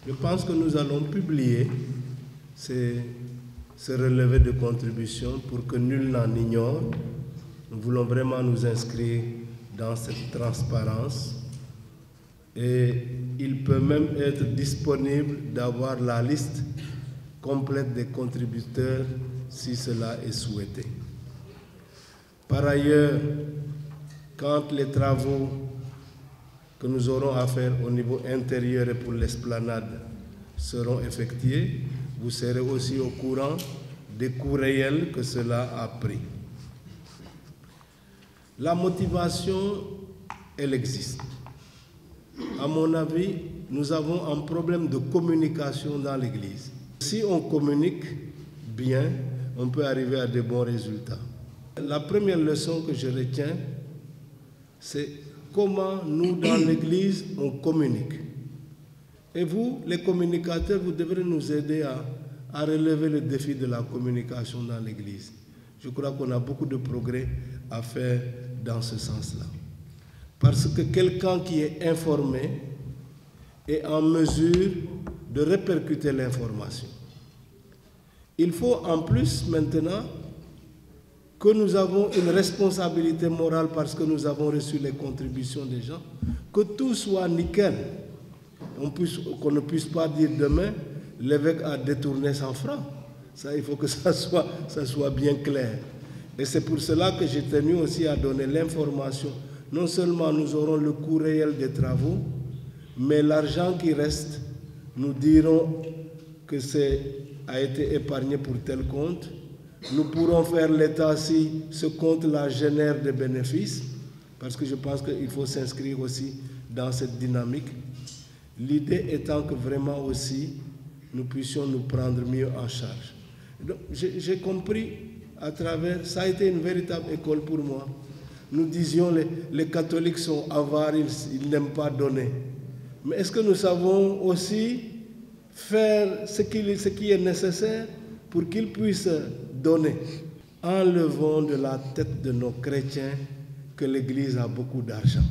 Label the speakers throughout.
Speaker 1: Je pense que nous allons publier ce relevé de contribution pour que nul n'en ignore. Nous voulons vraiment nous inscrire dans cette transparence et il peut même être disponible d'avoir la liste complète des contributeurs si cela est souhaité. Par ailleurs, quand les travaux que nous aurons à faire au niveau intérieur et pour l'esplanade seront effectués, vous serez aussi au courant des coûts réels que cela a pris. La motivation, elle existe. À mon avis, nous avons un problème de communication dans l'Église. Si on communique bien, on peut arriver à de bons résultats. La première leçon que je retiens, c'est comment nous, dans l'Église, on communique. Et vous, les communicateurs, vous devrez nous aider à relever le défi de la communication dans l'Église. Je crois qu'on a beaucoup de progrès à faire dans ce sens-là. Parce que quelqu'un qui est informé est en mesure de répercuter l'information. Il faut en plus maintenant que nous avons une responsabilité morale parce que nous avons reçu les contributions des gens, que tout soit nickel. Qu'on ne puisse pas dire demain, l'évêque a détourné 100 francs. Ça, il faut que ça soit bien clair. Et c'est pour cela que j'ai tenu aussi à donner l'information. Non seulement nous aurons le coût réel des travaux, mais l'argent qui reste, nous dirons que a été épargné pour tel compte. Nous pourrons faire l'état si ce compte-là génère des bénéfices, parce que je pense qu'il faut s'inscrire aussi dans cette dynamique. L'idée étant que vraiment aussi, nous puissions nous prendre mieux en charge. Donc, j'ai compris à travers, ça a été une véritable école pour moi. Nous disions les catholiques sont avares, ils n'aiment pas donner. Mais est-ce que nous savons aussi faire ce qui est nécessaire pour qu'ils puissent donner? Enlevons de la tête de nos chrétiens que l'Église a beaucoup d'argent.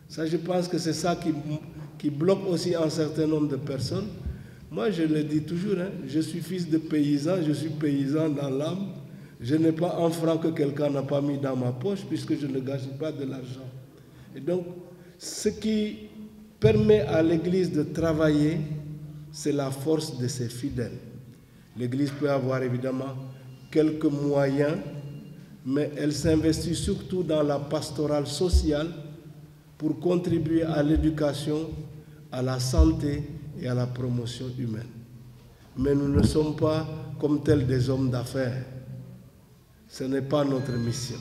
Speaker 1: Ça, je pense que c'est ça qui bloque aussi un certain nombre de personnes. Moi, je le dis toujours, je suis fils de paysan, je suis paysan dans l'âme. Je n'ai pas un franc que quelqu'un n'a pas mis dans ma poche puisque je ne gâche pas de l'argent. Et donc, ce qui permet à l'Église de travailler, c'est la force de ses fidèles. L'Église peut avoir évidemment quelques moyens, mais elle s'investit surtout dans la pastorale sociale pour contribuer à l'éducation, à la santé et à la promotion humaine. Mais nous ne sommes pas comme tels des hommes d'affaires. Ce n'est pas notre mission.